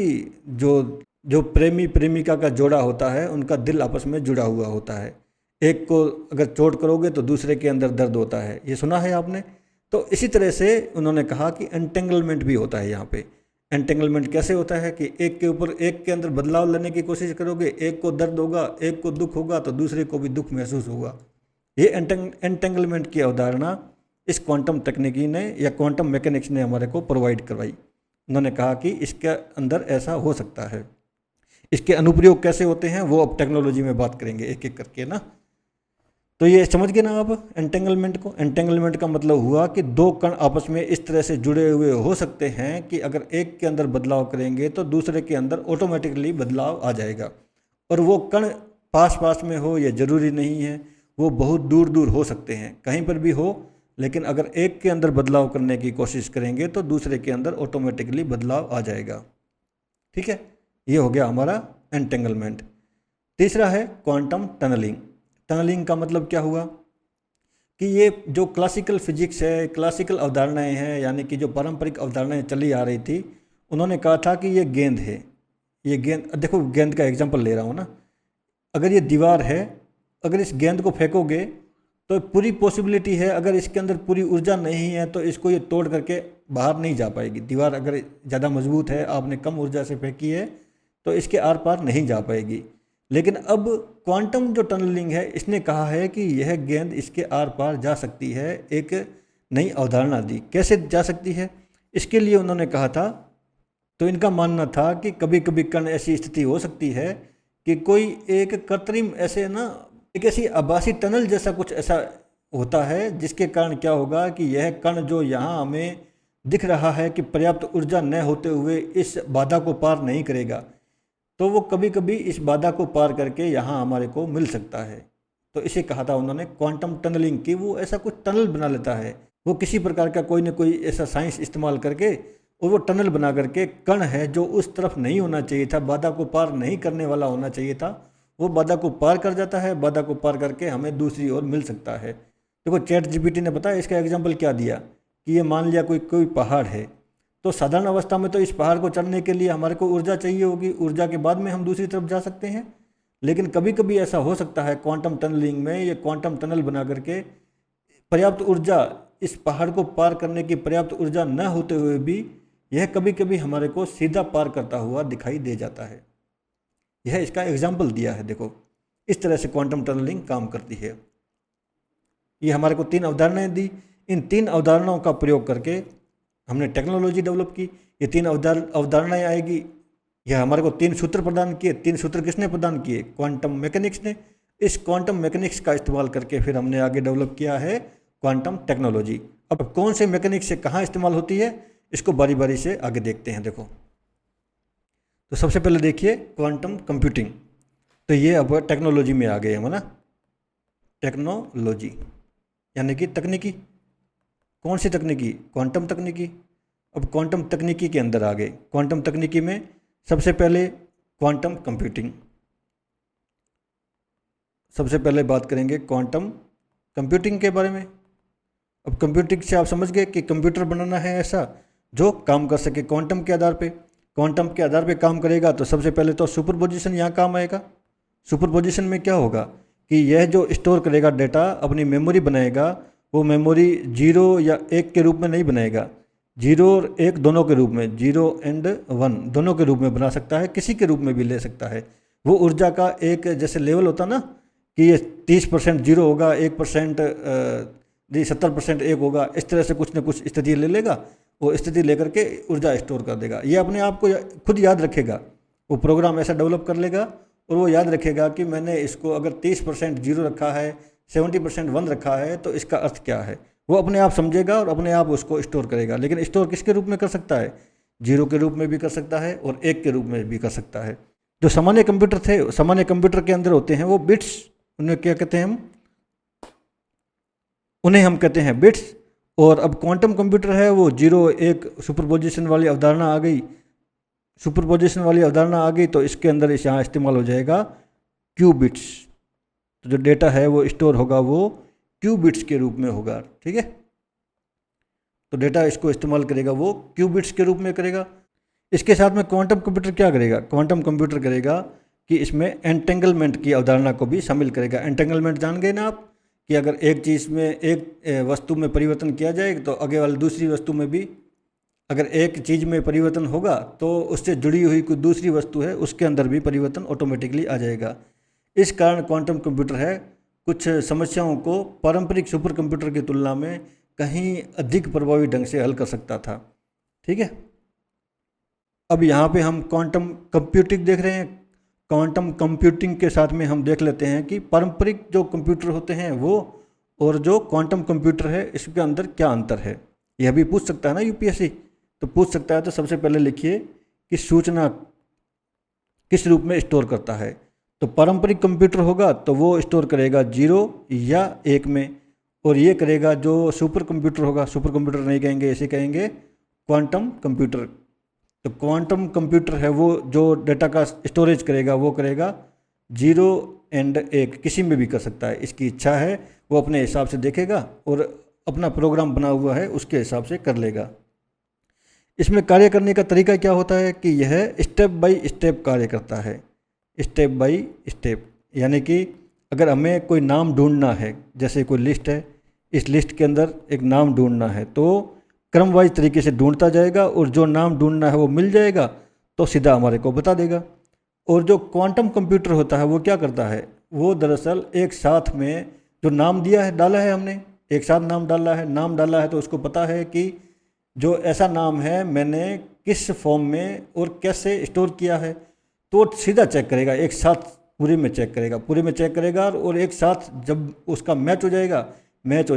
जो जो प्रेमी प्रेमिका का जोड़ा होता है उनका दिल आपस में जुड़ा हुआ होता है, एक को अगर चोट करोगे तो दूसरे के अंदर दर्द होता है, ये सुना है आपने। तो इसी तरह से उन्होंने कहा कि एंटेंगलमेंट भी होता है यहाँ पे। एंटेंगलमेंट कैसे होता है कि एक के ऊपर एक के अंदर बदलाव लाने की कोशिश करोगे, एक को दर्द होगा, एक को दुख होगा, तो दूसरे को भी दुख महसूस होगा। ये एंटेंगलमेंट की अवधारणा इस क्वांटम तकनीकी ने या क्वांटम मैकेनिक्स ने हमारे को प्रोवाइड करवाई। उन्होंने कहा कि इसके अंदर ऐसा हो सकता है। इसके अनुप्रयोग कैसे होते हैं वो अब टेक्नोलॉजी में बात करेंगे एक एक करके ना। तो ये समझ गए ना आप एंटेंगलमेंट को? एंटेंगलमेंट का मतलब हुआ कि दो कण आपस में इस तरह से जुड़े हुए हो सकते हैं कि अगर एक के अंदर बदलाव करेंगे तो दूसरे के अंदर ऑटोमेटिकली बदलाव आ जाएगा। और वो कण पास पास में हो ये ज़रूरी नहीं है, वो बहुत दूर दूर हो सकते हैं, कहीं पर भी हो, लेकिन अगर एक के अंदर बदलाव करने की कोशिश करेंगे तो दूसरे के अंदर ऑटोमेटिकली बदलाव आ जाएगा। ठीक है, ये हो गया हमारा एंटेंगलमेंट। तीसरा है क्वांटम टनलिंग। टनलिंग का मतलब क्या हुआ कि ये जो क्लासिकल फिजिक्स है, क्लासिकल अवधारणाएं हैं, यानी कि जो पारंपरिक अवधारणाएं चली आ रही थी, उन्होंने कहा था कि ये गेंद है, ये गेंद, देखो गेंद का एग्जांपल ले रहा हूँ ना, अगर ये दीवार है, अगर इस गेंद को फेंकोगे तो पूरी पॉसिबिलिटी है, अगर इसके अंदर पूरी ऊर्जा नहीं है तो इसको ये तोड़ करके बाहर नहीं जा पाएगी। दीवार अगर ज़्यादा मजबूत है, आपने कम ऊर्जा से फेंकी है, तो इसके आर पार नहीं जा पाएगी। लेकिन अब क्वांटम जो टनलिंग है, इसने कहा है कि यह गेंद इसके आर पार जा सकती है। एक नई अवधारणा दी, कैसे जा सकती है, इसके लिए उन्होंने कहा था, तो इनका मानना था कि कभी कभी कण ऐसी स्थिति हो सकती है कि कोई एक कृत्रिम ऐसे ना, एक ऐसी आभासी टनल जैसा कुछ ऐसा होता है, जिसके कारण क्या होगा कि यह कण जो यहाँ हमें दिख रहा है कि पर्याप्त ऊर्जा न होते हुए इस बाधा को पार नहीं करेगा, तो वो कभी कभी इस बाधा को पार करके यहाँ हमारे को मिल सकता है। तो इसे कहा था उन्होंने क्वांटम टनलिंग की, वो ऐसा कुछ टनल बना लेता है, वो किसी प्रकार का कोई न कोई ऐसा साइंस इस्तेमाल करके, और वो टनल बना करके कण है जो उस तरफ नहीं होना चाहिए था, बाधा को पार नहीं करने वाला होना चाहिए था, वो बाधा को पार कर जाता है, बाधा को पार करके हमें दूसरी ओर मिल सकता है। देखो चैट जीपीटी ने बताया, इसका एग्जाम्पल क्या दिया कि ये मान लिया कोई पहाड़ है, तो साधारण अवस्था में तो इस पहाड़ को चढ़ने के लिए हमारे को ऊर्जा चाहिए होगी, ऊर्जा के बाद में हम दूसरी तरफ जा सकते हैं। लेकिन कभी कभी ऐसा हो सकता है क्वांटम टनलिंग में, ये क्वांटम टनल बना करके पर्याप्त ऊर्जा, इस पहाड़ को पार करने की पर्याप्त ऊर्जा न होते हुए भी यह कभी कभी हमारे को सीधा पार करता हुआ दिखाई दे जाता है। यह इसका एग्जाम्पल दिया है। देखो इस तरह से क्वांटम टनलिंग काम करती है। ये हमारे को 3 अवधारणाएं दी, इन 3 अवधारणाओं का प्रयोग करके हमने टेक्नोलॉजी डेवलप की। ये 3 अवधारणाएं आएगी, यह हमारे को 3 सूत्र प्रदान किए। 3 सूत्र किसने प्रदान किए? क्वांटम मैकेनिक्स ने। इस क्वांटम मैकेनिक्स का इस्तेमाल करके फिर हमने आगे डेवलप किया है क्वांटम टेक्नोलॉजी। अब कौन से मैकेनिक्स से कहाँ इस्तेमाल होती है, इसको बारी बारी से आगे देखते हैं। देखो तो सबसे पहले देखिए क्वांटम कंप्यूटिंग, तो ये अब टेक्नोलॉजी में आ गए हम ना, टेक्नोलॉजी यानी कि तकनीकी। कौन सी तकनीकी? क्वांटम तकनीकी। अब क्वांटम तकनीकी के अंदर आ गए। क्वांटम तकनीकी में सबसे पहले क्वांटम कंप्यूटिंग, सबसे पहले बात करेंगे क्वांटम कंप्यूटिंग के बारे में। अब कंप्यूटिंग से आप समझ गए कि कंप्यूटर बनाना है ऐसा जो काम कर सके क्वांटम के आधार पे। क्वांटम के आधार पे काम करेगा तो सबसे पहले तो सुपरपोजिशन यहाँ काम आएगा। सुपरपोजिशन में क्या होगा कि यह जो स्टोर करेगा डेटा, अपनी मेमोरी बनाएगा, वो मेमोरी 0 या 1 के रूप में नहीं बनाएगा, 0 और 1 दोनों के रूप में, 0 एंड 1 दोनों के रूप में बना सकता है, किसी के रूप में भी ले सकता है। वो ऊर्जा का एक जैसे लेवल होता ना कि ये 30% 0 होगा, 1% 70% 1 होगा, इस तरह से कुछ न कुछ स्थिति ले लेगा, वो स्थिति लेकर के ऊर्जा स्टोर कर देगा। ये अपने आप को खुद याद रखेगा, वो प्रोग्राम ऐसा डेवलप कर लेगा और वो याद रखेगा कि मैंने इसको अगर 30% 0 रखा है, 70% 1 रखा है, तो इसका अर्थ क्या है, वो अपने आप समझेगा और अपने आप उसको स्टोर करेगा। लेकिन स्टोर किसके रूप में कर सकता है? 0 के रूप में भी कर सकता है और 1 के रूप में भी कर सकता है। जो सामान्य कंप्यूटर थे, सामान्य कंप्यूटर के अंदर होते हैं वो बिट्स, उन्हें क्या कहते हैं उन्हें हम कहते हैं बिट्स। और अब क्वांटम कंप्यूटर है वो 0 1 सुपरपोजिशन वाली अवधारणा आ गई। सुपरपोजिशन वाली अवधारणा आ गई तो इसके अंदर यहाँ इस्तेमाल हो जाएगा क्यूबिट्स। तो जो डेटा है वो स्टोर होगा वो क्यूबिट्स के रूप में होगा। ठीक है, तो डेटा इसको इस्तेमाल करेगा वो क्यूबिट्स के रूप में करेगा। इसके साथ में क्वांटम कंप्यूटर क्या करेगा? क्वांटम कंप्यूटर करेगा कि इसमें एंटेंगलमेंट की अवधारणा को भी शामिल करेगा। एंटेंगलमेंट जान गए ना आप, कि अगर एक चीज़ में, एक वस्तु में परिवर्तन किया जाए तो आगे वाली दूसरी वस्तु में भी, अगर एक चीज़ में परिवर्तन होगा तो उससे जुड़ी हुई कोई दूसरी वस्तु है उसके अंदर भी परिवर्तन ऑटोमेटिकली आ जाएगा। इस कारण क्वांटम कंप्यूटर है कुछ समस्याओं को पारंपरिक सुपर कंप्यूटर की तुलना में कहीं अधिक प्रभावी ढंग से हल कर सकता था। ठीक है, अब यहाँ पे हम क्वांटम कंप्यूटिंग देख रहे हैं। क्वांटम कंप्यूटिंग के साथ में हम देख लेते हैं कि पारंपरिक जो कंप्यूटर होते हैं वो और जो क्वांटम कंप्यूटर है इसके अंदर क्या अंतर है। यह भी पूछ सकता है ना यूपीएससी, तो पूछ सकता है। तो सबसे पहले लिखिए कि सूचना किस रूप में स्टोर करता है। तो पारंपरिक कंप्यूटर होगा तो वो स्टोर करेगा 0 या 1 में, और ये करेगा जो सुपर कंप्यूटर होगा, सुपर कंप्यूटर नहीं कहेंगे, इसे कहेंगे क्वांटम कंप्यूटर। तो क्वांटम कंप्यूटर है वो जो डेटा का स्टोरेज करेगा वो करेगा 0 एंड 1, किसी में भी कर सकता है, इसकी इच्छा है वो अपने हिसाब से देखेगा और अपना प्रोग्राम बना हुआ है उसके हिसाब से कर लेगा। इसमें कार्य करने का तरीका क्या होता है कि यह स्टेप बाय स्टेप कार्य करता है, स्टेप बाय स्टेप। यानी कि अगर हमें कोई नाम ढूंढना है, जैसे कोई लिस्ट है, इस लिस्ट के अंदर एक नाम ढूंढना है तो क्रम वाइज तरीके से ढूंढता जाएगा और जो नाम ढूंढना है वो मिल जाएगा तो सीधा हमारे को बता देगा। और जो क्वांटम कंप्यूटर होता है वो क्या करता है, वो दरअसल एक साथ में जो नाम दिया है, डाला है हमने, एक साथ नाम डाला है तो उसको पता है कि जो ऐसा नाम है मैंने किस फॉर्म में और कैसे स्टोर किया है, तो सीधा चेक करेगा, एक साथ पूरे में चेक करेगा और एक साथ जब उसका मैच हो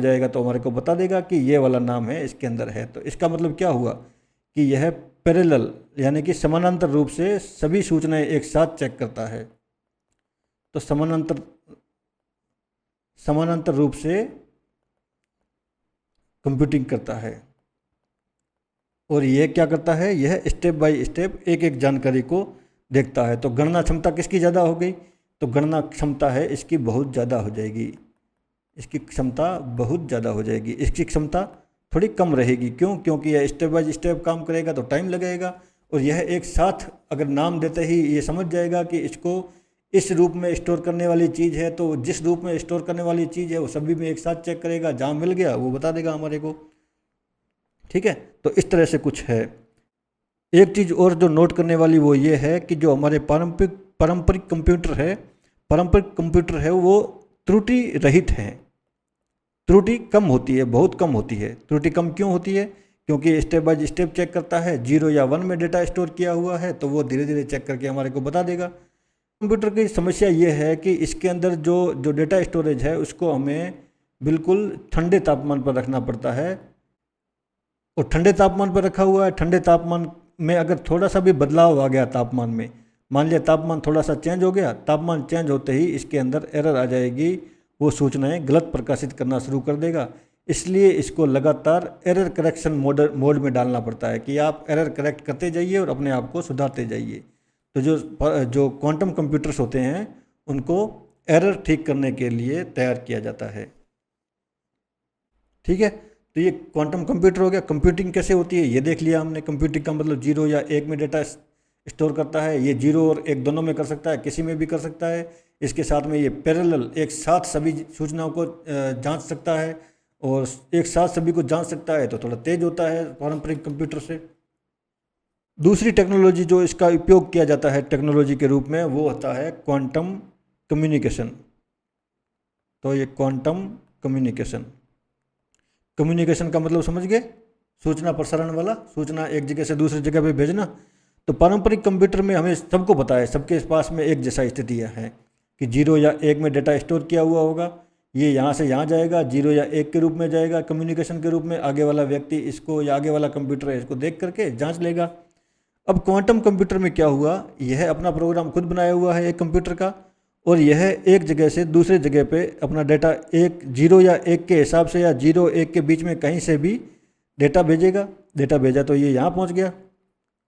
जाएगा तो हमारे को बता देगा कि ये वाला नाम है इसके अंदर है। तो इसका मतलब क्या हुआ कि यह पैरेलल यानी कि समानांतर रूप से सभी सूचनाएं एक साथ चेक करता है। तो समानांतर रूप से कंप्यूटिंग करता है और यह क्या करता है, यह स्टेप बाय स्टेप एक एक जानकारी को देखता है। तो गणना क्षमता किसकी ज़्यादा हो गई, तो गणना क्षमता है इसकी बहुत ज़्यादा हो जाएगी, इसकी क्षमता बहुत ज़्यादा हो जाएगी, इसकी क्षमता थोड़ी कम रहेगी। क्यों, क्योंकि यह स्टेप बाय स्टेप काम करेगा तो टाइम लगेगा, और यह एक साथ अगर नाम देते ही ये समझ जाएगा कि इसको इस रूप में स्टोर करने वाली चीज़ है, तो जिस रूप में स्टोर करने वाली चीज़ है वो सभी में एक साथ चेक करेगा, जहाँ मिल गया वो बता देगा हमारे को। ठीक है, तो इस तरह से कुछ है। एक चीज़ और जो नोट करने वाली वो ये है कि जो हमारे पारंपरिक कंप्यूटर है वो त्रुटि रहित है, त्रुटि कम होती है, बहुत कम होती है। त्रुटि कम क्यों होती है, क्योंकि स्टेप बाय स्टेप चेक करता है, 0 या 1 में डेटा स्टोर किया हुआ है तो वो धीरे धीरे चेक करके हमारे को बता देगा। कंप्यूटर की समस्या ये है कि इसके अंदर जो डेटा स्टोरेज है उसको हमें बिल्कुल ठंडे तापमान पर रखना पड़ता है, और ठंडे तापमान पर रखा हुआ है। ठंडे तापमान में अगर थोड़ा सा भी बदलाव आ गया तापमान में, मान लिया तापमान थोड़ा सा चेंज हो गया, तापमान चेंज होते ही इसके अंदर एरर आ जाएगी, वो सूचनाएं गलत प्रकाशित करना शुरू कर देगा। इसलिए इसको लगातार एरर करेक्शन मोड में डालना पड़ता है कि आप एरर करेक्ट करते जाइए और अपने आप को सुधारते जाइए। तो जो क्वांटम कंप्यूटर्स होते हैं उनको एरर ठीक करने के लिए तैयार किया जाता है। ठीक है, तो ये क्वांटम कंप्यूटर हो गया। कंप्यूटिंग कैसे होती है ये देख लिया हमने। कंप्यूटिंग का मतलब 0 या 1 में डेटा स्टोर करता है, ये 0 और 1 दोनों में कर सकता है, किसी में भी कर सकता है। इसके साथ में ये पैरेलल एक साथ सभी सूचनाओं को जांच सकता है, और एक साथ सभी को जांच सकता है तो थोड़ा तेज होता है पारंपरिक कंप्यूटर से। दूसरी टेक्नोलॉजी जो इसका उपयोग किया जाता है टेक्नोलॉजी के रूप में वो होता है क्वांटम कम्युनिकेशन। तो ये क्वांटम कम्युनिकेशन का मतलब समझ गए, सूचना प्रसारण वाला, सूचना एक जगह से दूसरी जगह पे भेजना। तो पारंपरिक कंप्यूटर में हमें सबको पता है, सबके पास में एक जैसा स्थितियाँ हैं कि 0 या 1 में डेटा स्टोर किया हुआ होगा, ये यहाँ से यहाँ जाएगा, 0 या 1 के रूप में जाएगा कम्युनिकेशन के रूप में। आगे वाला व्यक्ति इसको या आगे वाला कंप्यूटर है इसको देख करके जांच लेगा। अब क्वांटम कंप्यूटर में क्या हुआ, यह अपना प्रोग्राम खुद बनाया हुआ है एक कंप्यूटर का, और यह एक जगह से दूसरे जगह पे अपना डेटा 0 या 1 के हिसाब से या 0 1 के बीच में कहीं से भी डेटा भेजेगा। डेटा भेजा तो ये यहाँ पहुँच गया,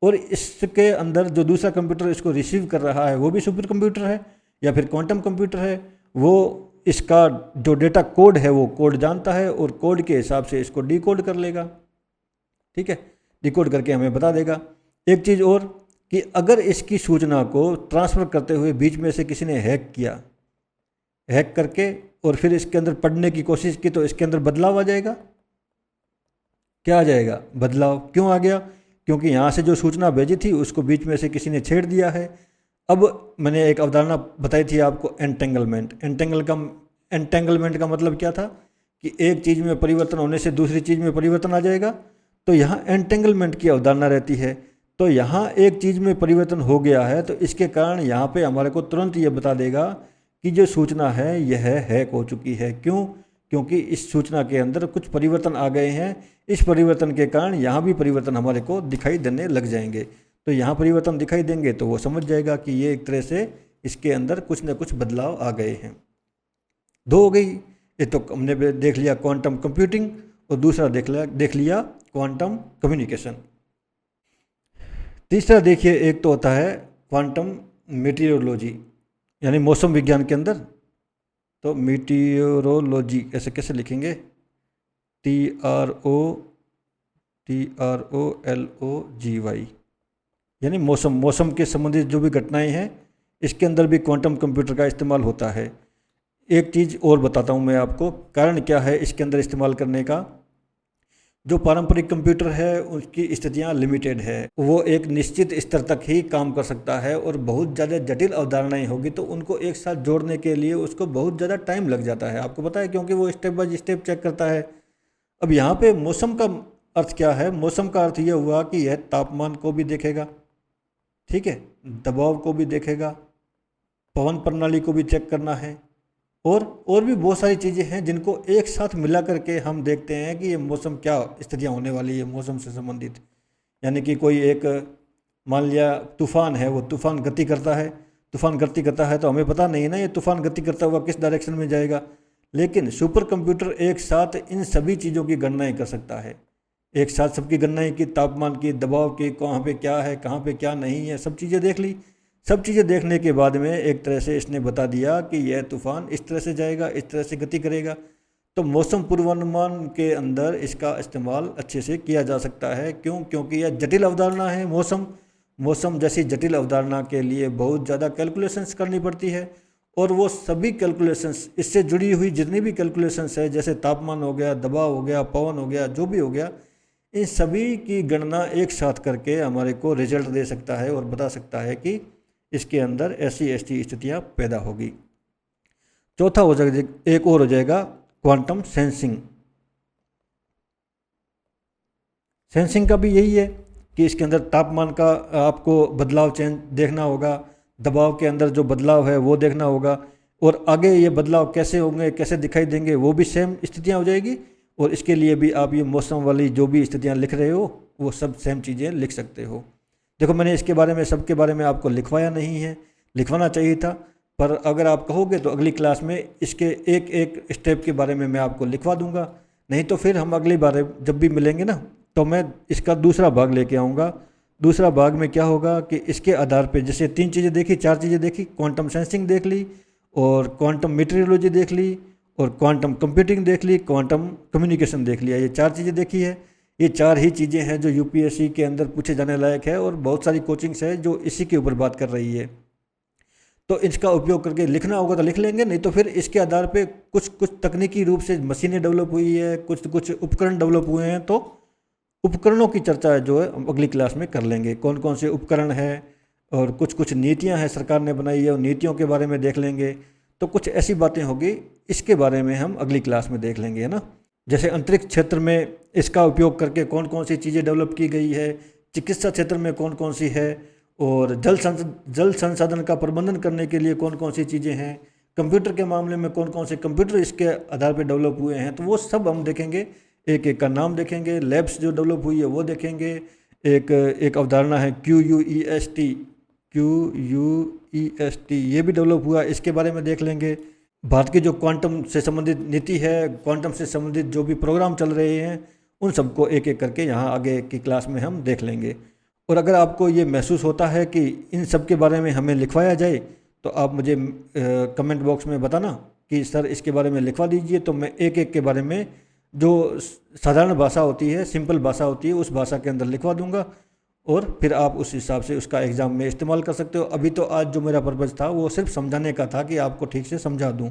और इसके अंदर जो दूसरा कंप्यूटर इसको रिसीव कर रहा है वो भी सुपर कंप्यूटर है या फिर क्वांटम कंप्यूटर है। वो इसका जो डेटा कोड है वो कोड जानता है और कोड के हिसाब से इसको डिकोड कर लेगा। ठीक है, डिकोड करके हमें बता देगा। एक चीज़ और कि अगर इसकी सूचना को ट्रांसफ़र करते हुए बीच में से किसी ने हैक किया, हैक करके और फिर इसके अंदर पढ़ने की कोशिश की, तो इसके अंदर बदलाव आ जाएगा। क्या आ जाएगा, बदलाव। क्यों आ गया, क्योंकि यहाँ से जो सूचना भेजी थी उसको बीच में से किसी ने छेड़ दिया है। अब मैंने एक अवधारणा बताई थी आपको, एंटेंगलमेंट का मतलब क्या था कि एक चीज़ में परिवर्तन होने से दूसरी चीज़ में परिवर्तन आ जाएगा। तो यहाँ एंटेंगलमेंट की अवधारणा रहती है। तो यहाँ एक चीज़ में परिवर्तन हो गया है तो इसके कारण यहाँ पे हमारे को तुरंत ये बता देगा कि जो सूचना है यह हैक हो चुकी है। क्यों, क्योंकि इस सूचना के अंदर कुछ परिवर्तन आ गए हैं। इस परिवर्तन के कारण यहाँ भी परिवर्तन हमारे को दिखाई देने लग जाएंगे। तो यहाँ परिवर्तन दिखाई देंगे तो वो समझ जाएगा कि ये एक तरह से इसके अंदर कुछ न कुछ बदलाव आ गए हैं। दो हो गई, ये तो हमने देख लिया क्वांटम कंप्यूटिंग, और दूसरा देख लिया क्वांटम कम्युनिकेशन। तीसरा देखिए, एक तो होता है क्वांटम मेटीरियोलॉजी, यानी मौसम विज्ञान के अंदर। तो मीटियोरोलॉजी ऐसे कैसे लिखेंगे? TROLOGY, यानी मौसम के संबंधित जो भी घटनाएं हैं, इसके अंदर भी क्वांटम कंप्यूटर का इस्तेमाल होता है। एक चीज़ और बताता हूँ मैं आपको, कारण क्या है इसके अंदर इस्तेमाल करने का। जो पारंपरिक कंप्यूटर है उसकी स्थितियाँ लिमिटेड है, वो एक निश्चित स्तर तक ही काम कर सकता है, और बहुत ज़्यादा जटिल अवधारणाएं होगी तो उनको एक साथ जोड़ने के लिए उसको बहुत ज़्यादा टाइम लग जाता है, आपको पता है, क्योंकि वो स्टेप बाय स्टेप चेक करता है। अब यहाँ पे मौसम का अर्थ क्या है? मौसम का अर्थ यह हुआ कि यह तापमान को भी देखेगा, ठीक है, दबाव को भी देखेगा, पवन प्रणाली को भी चेक करना है, और भी बहुत सारी चीज़ें हैं जिनको एक साथ मिला करके हम देखते हैं कि ये मौसम क्या स्थितियाँ होने वाली है मौसम से संबंधित। यानी कि कोई एक, मान लिया तूफान है, वो तूफान गति करता है, तो हमें पता नहीं है ना ये तूफान गति करता हुआ किस डायरेक्शन में जाएगा, लेकिन सुपर कंप्यूटर एक साथ इन सभी चीज़ों की गणनाएँ कर सकता है, एक साथ सबकी गणनाएँ की, तापमान की, दबाव की, कहाँ पे क्या है, कहाँ पे क्या नहीं है, सब चीज़ें देख ली। सब चीज़ें देखने के बाद में एक तरह से इसने बता दिया कि यह तूफान इस तरह से जाएगा, इस तरह से गति करेगा। तो मौसम पूर्वानुमान के अंदर इसका इस्तेमाल अच्छे से किया जा सकता है। क्यों? क्योंकि यह जटिल अवधारणा है। मौसम जैसी जटिल अवधारणा के लिए बहुत ज़्यादा कैलकुलेशंस करनी पड़ती है, और वो सभी कैलकुलेशंस, इससे जुड़ी हुई जितनी भी कैलकुलेशंस है, जैसे तापमान हो गया, दबाव हो गया, पवन हो गया, जो भी हो गया, इन सभी की गणना एक साथ करके हमारे को रिजल्ट दे सकता है और बता सकता है कि इसके अंदर ऐसी ऐसी स्थितियाँ पैदा होगी। चौथा हो जाएगा, एक और हो जाएगा क्वांटम सेंसिंग। सेंसिंग का भी यही है कि इसके अंदर तापमान का आपको बदलाव चेंज देखना होगा, दबाव के अंदर जो बदलाव है वो देखना होगा, और आगे ये बदलाव कैसे होंगे, कैसे दिखाई देंगे, वो भी सेम स्थितियाँ हो जाएगी। और इसके लिए भी आप ये मौसम वाली जो भी स्थितियाँ लिख रहे हो वो सब सेम चीज़ें लिख सकते हो। देखो, मैंने इसके बारे में, सबके बारे में आपको लिखवाया नहीं है, लिखवाना चाहिए था, पर अगर आप कहोगे तो अगली क्लास में इसके एक एक स्टेप के बारे में मैं आपको लिखवा दूंगा। नहीं तो फिर हम अगली बार जब भी मिलेंगे ना, तो मैं इसका दूसरा भाग लेके आऊँगा। दूसरा भाग में क्या होगा कि इसके आधार पे, जैसे 3 चीज़ें देखी, 4 चीज़ें देखी, क्वांटम सेंसिंग देख ली, और क्वांटम मेटीरियोलॉजी देख ली, और क्वांटम कंप्यूटिंग देख ली, क्वांटम कम्युनिकेशन देख लिया। ये 4 चीज़ें देखी है। ये 4 ही चीज़ें हैं जो यूपीएससी के अंदर पूछे जाने लायक है, और बहुत सारी कोचिंग्स है जो इसी के ऊपर बात कर रही है। तो इसका उपयोग करके लिखना होगा तो लिख लेंगे, नहीं तो फिर इसके आधार पे कुछ कुछ तकनीकी रूप से मशीनें डेवलप हुई है, कुछ कुछ उपकरण डेवलप हुए हैं, तो उपकरणों की चर्चा जो है हम अगली क्लास में कर लेंगे। कौन कौन से उपकरण हैं, और कुछ कुछ नीतियाँ हैं सरकार ने बनाई है, और नीतियों के बारे में देख लेंगे। तो कुछ ऐसी बातें होगी, इसके बारे में हम अगली क्लास में देख लेंगे, है ना। जैसे अंतरिक्ष क्षेत्र में इसका उपयोग करके कौन कौन सी चीज़ें डेवलप की गई है, चिकित्सा क्षेत्र में कौन कौन सी है, और जल संसाधन का प्रबंधन करने के लिए कौन कौन सी चीज़ें हैं, कंप्यूटर के मामले में कौन कौन से कंप्यूटर इसके आधार पर डेवलप हुए हैं, तो वो सब हम देखेंगे। एक एक का नाम देखेंगे, लैब्स जो डेवलप हुई है वो देखेंगे। एक अवधारणा है QUEST, ये भी डेवलप हुआ, इसके बारे में देख लेंगे। भारत की जो क्वांटम से संबंधित नीति है, क्वांटम से संबंधित जो भी प्रोग्राम चल रहे हैं, उन सबको एक एक करके यहाँ आगे की क्लास में हम देख लेंगे। और अगर आपको ये महसूस होता है कि इन सब के बारे में हमें लिखवाया जाए, तो आप मुझे कमेंट बॉक्स में बताना कि सर इसके बारे में लिखवा दीजिए, तो मैं एक एक के बारे में, जो साधारण भाषा होती है, सिंपल भाषा होती है, उस भाषा के अंदर लिखवा दूंगा, और फिर आप उस हिसाब से उसका एग्ज़ाम में इस्तेमाल कर सकते हो। अभी तो आज जो मेरा पर्पज़ था वो सिर्फ समझाने का था कि आपको ठीक से समझा दूं।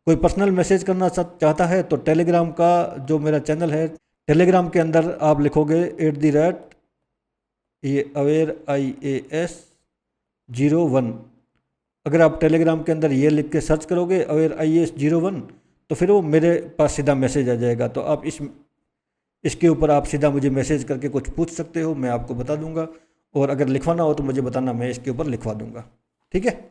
कोई पर्सनल मैसेज करना चाहता है तो टेलीग्राम का जो मेरा चैनल है, टेलीग्राम के अंदर आप लिखोगे @AwareIAS01। अगर आप टेलीग्राम के अंदर ये लिख के सर्च करोगे AwareIAS01, तो फिर वो मेरे पास सीधा मैसेज आ जाएगा। तो आप इसके ऊपर आप सीधा मुझे मैसेज करके कुछ पूछ सकते हो, मैं आपको बता दूंगा, और अगर लिखवाना हो तो मुझे बताना, मैं इसके ऊपर लिखवा दूंगा। ठीक है।